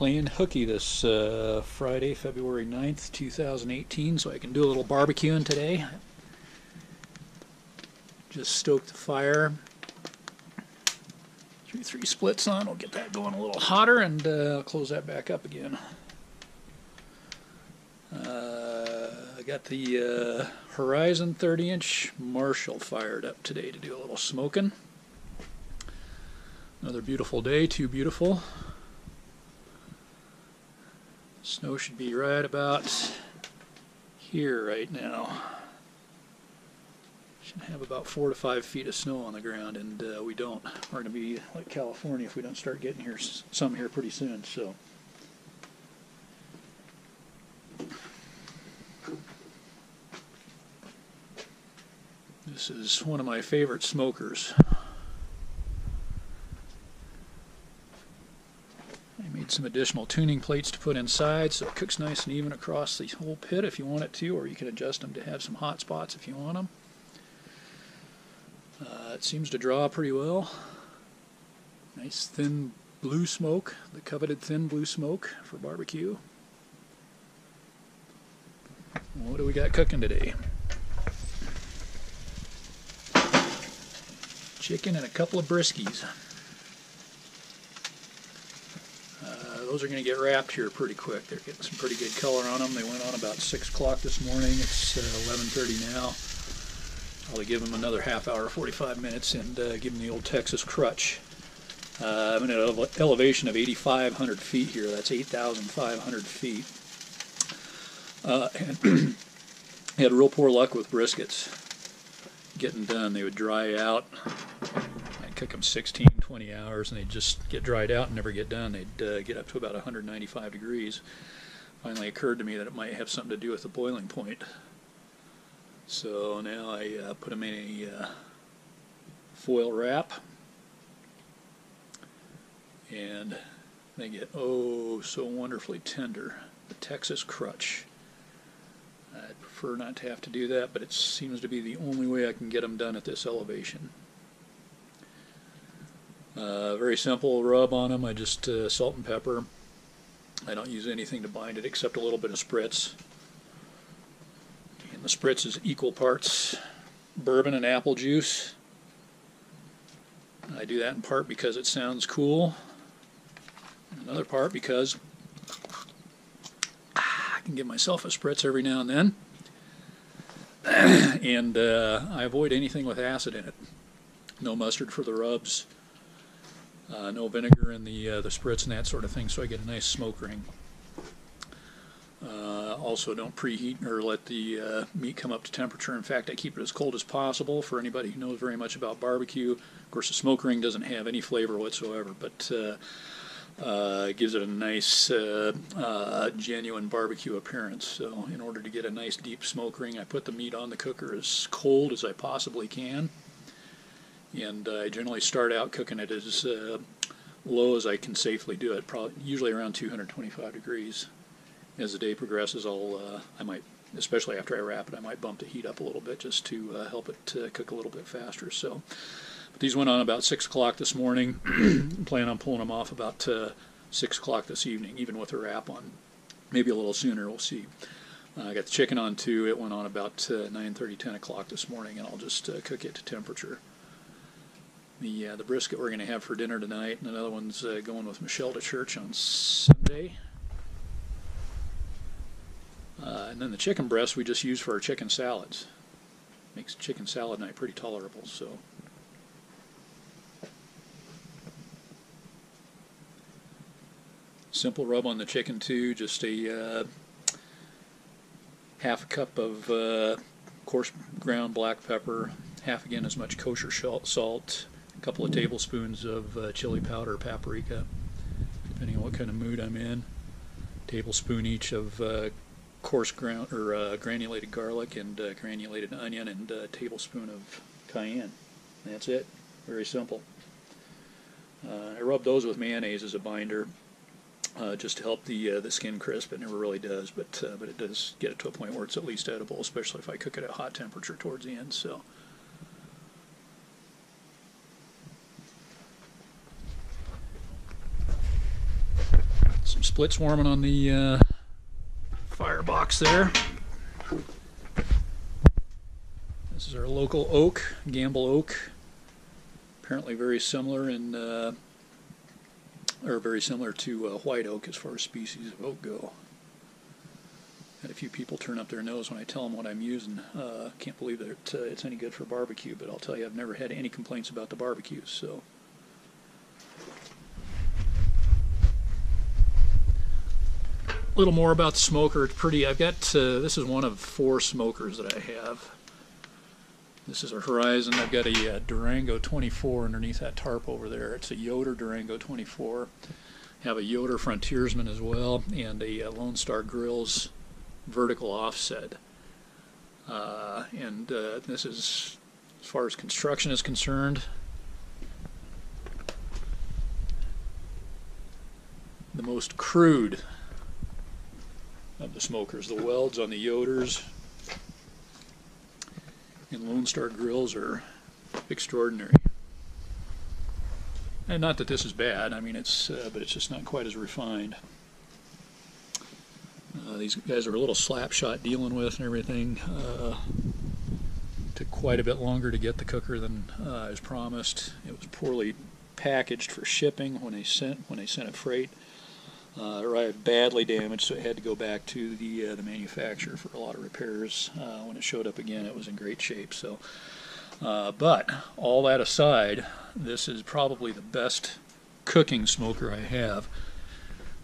playing hooky this Friday, February 9th, 2018, so I can do a little barbecuing today. Just stoked the fire. Three splits on. We'll get that going a little hotter, and I'll close that back up again. I got the Horizon 30-inch Marshal fired up today to do a little smoking. Another beautiful day, too beautiful. Snow should be right about here right now. Should have about 4 to 5 feet of snow on the ground, and we don't. We're going to be like California if we don't start getting here some here pretty soon. So. This is one of my favorite smokers. I made some additional tuning plates to put inside so it cooks nice and even across the whole pit if you want it to, or you can adjust them to have some hot spots if you want them. It seems to draw pretty well. Nice thin blue smoke, the coveted thin blue smoke for barbecue. What do we got cooking today? Chicken and a couple of briskies. Those are going to get wrapped here pretty quick. They're getting some pretty good color on them. They went on about 6 o'clock this morning. It's 11:30 now. I'll give them another half hour, 45 minutes, and give them the old Texas crutch. I'm at an elevation of 8,500 feet here. That's 8,500 feet. And had real poor luck with briskets getting done. They would dry out. I'd cook them 16, 20 hours, and they'd just get dried out and never get done. They'd get up to about 195 degrees. Finally occurred to me that it might have something to do with the boiling point. So now I put them in a foil wrap, and they get oh so wonderfully tender. The Texas crutch. I'd prefer not to have to do that, but it seems to be the only way I can get them done at this elevation. Very simple rub on them. I just salt and pepper. I don't use anything to bind it except a little bit of spritz. And the spritz is equal parts bourbon and apple juice. I do that in part because it sounds cool. Another part because I can give myself a spritz every now and then. And I avoid anything with acid in it. No mustard for the rubs. No vinegar in the spritz and that sort of thing, so I get a nice smoke ring. Also, don't preheat or let the meat come up to temperature. In fact, I keep it as cold as possible for anybody who knows very much about barbecue. Of course, the smoke ring doesn't have any flavor whatsoever, but it gives it a nice, genuine barbecue appearance. So, in order to get a nice deep smoke ring, I put the meat on the cooker as cold as I possibly can. And I generally start out cooking it as low as I can safely do it, usually around 225 degrees. As the day progresses, I might, especially after I wrap it, I might bump the heat up a little bit just to help it cook a little bit faster. So, but these went on about 6 o'clock this morning. Plan on pulling them off about 6 o'clock this evening, even with a wrap on. Maybe a little sooner, we'll see. I got the chicken on too. It went on about 9:30, 10 o'clock this morning, and I'll just cook it to temperature. The brisket we're going to have for dinner tonight, and another one's going with Michelle to church on Sunday. And then the chicken breast we just use for our chicken salads. Makes chicken salad night pretty tolerable. So, simple rub on the chicken too. Just a half a cup of coarse ground black pepper, half again as much kosher salt. A couple of tablespoons of chili powder or paprika, depending on what kind of mood I'm in. Tablespoon each of coarse ground or granulated garlic and granulated onion, and a tablespoon of cayenne. That's it. Very simple. I rub those with mayonnaise as a binder, just to help the skin crisp. It never really does, but it does get it to a point where it's at least edible, especially if I cook it at hot temperature towards the end. So. Some splits warming on the firebox there. This is our local oak, Gamble oak. Apparently very similar in, or very similar to white oak as far as species of oak go. Had a few people turn up their nose when I tell them what I'm using. Can't believe that it's any good for barbecue, but I'll tell you, I've never had any complaints about the barbecues. So, a little more about the smoker. It's pretty. I've got this is one of 4 smokers that I have. This is a Horizon. I've got a Durango 24 underneath that tarp over there. It's a Yoder Durango 24. Have a Yoder Frontiersman as well, and a Lone Star Grillz vertical offset. This is, as far as construction is concerned, the most crude of the smokers. The welds on the Yoders and Lone Star Grillz are extraordinary. And not that this is bad. I mean, but it's just not quite as refined. These guys are a little slap shot dealing with and everything. Took quite a bit longer to get the cooker than I was promised. It was poorly packaged for shipping when they sent it freight. It arrived badly damaged, so it had to go back to the manufacturer for a lot of repairs. When it showed up again, it was in great shape. So, but all that aside, this is probably the best cooking smoker I have.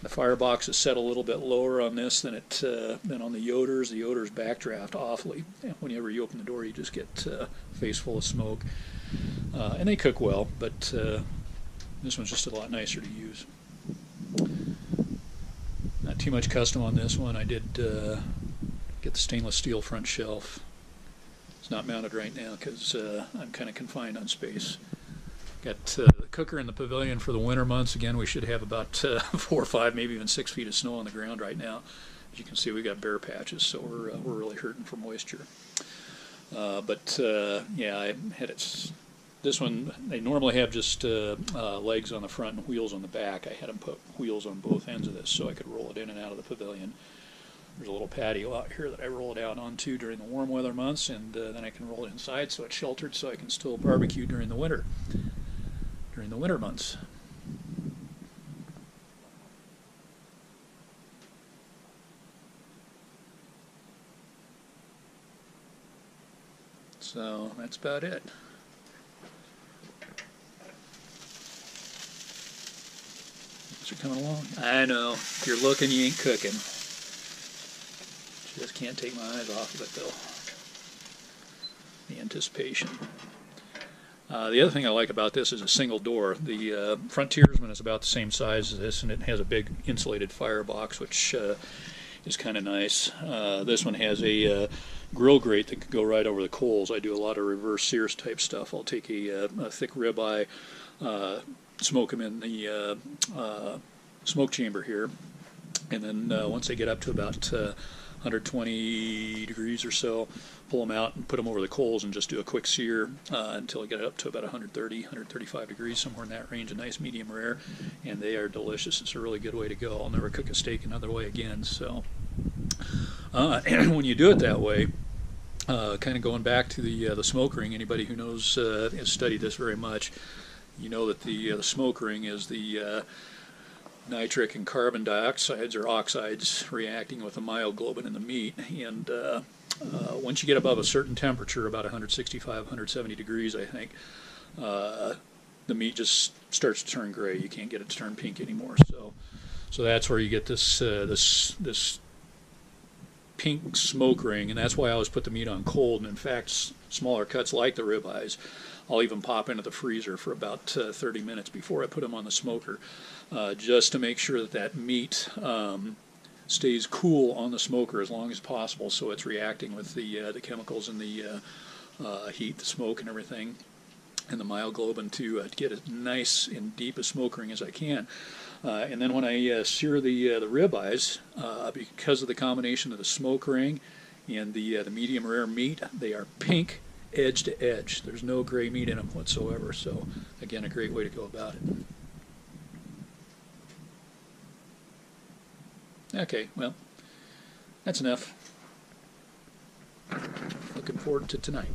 The firebox is set a little bit lower on this than on the Yoders. The Yoders backdraft awfully. Whenever you open the door, you just get a face full of smoke. And they cook well, but this one's just a lot nicer to use. Not too much custom on this one. I did get the stainless steel front shelf. It's not mounted right now because I'm kind of confined on space. Got the cooker in the pavilion for the winter months. Again, we should have about 4 or 5, maybe even 6 feet of snow on the ground right now. As you can see, we got bare patches, so we're really hurting for moisture. Yeah, I had it. This one, they normally have just legs on the front and wheels on the back. I had them put wheels on both ends of this so I could roll it in and out of the pavilion. There's a little patio out here that I roll it out onto during the warm weather months, and then I can roll it inside so it's sheltered so I can still barbecue during the winter months. So that's about it. Things are coming along. I know. If you're looking, you ain't cooking. Just can't take my eyes off of it, though. The anticipation. The other thing I like about this is a single door. The Frontiersman is about the same size as this, and it has a big insulated firebox, which is kind of nice. This one has a grill grate that could go right over the coals. I do a lot of reverse sears type stuff. I'll take a thick ribeye, smoke them in the smoke chamber here, and then once they get up to about 120 degrees or so, pull them out and put them over the coals and just do a quick sear until I get it up to about 130, 135 degrees, somewhere in that range, a nice medium rare, and they are delicious. It's a really good way to go. I'll never cook a steak another way again. So and when you do it that way, kind of going back to the smoke ring, anybody who knows has studied this very much, you know that the smoke ring is the nitric and carbon dioxides or oxides reacting with the myoglobin in the meat, and once you get above a certain temperature, about 165, 170 degrees, I think, the meat just starts to turn gray. You can't get it to turn pink anymore. So that's where you get this this pink smoke ring, and that's why I always put the meat on cold. And in fact, smaller cuts like the ribeyes, I'll even pop into the freezer for about 30 minutes before I put them on the smoker, just to make sure that that meat stays cool on the smoker as long as possible, so it's reacting with the chemicals and the heat, the smoke, and everything, and the myoglobin to get as nice and deep a smoke ring as I can. And then when I sear the ribeyes, because of the combination of the smoke ring and the medium rare meat, they are pink edge to edge. There's no gray meat in them whatsoever. So again, a great way to go about it. Okay, well, that's enough. Looking forward to tonight.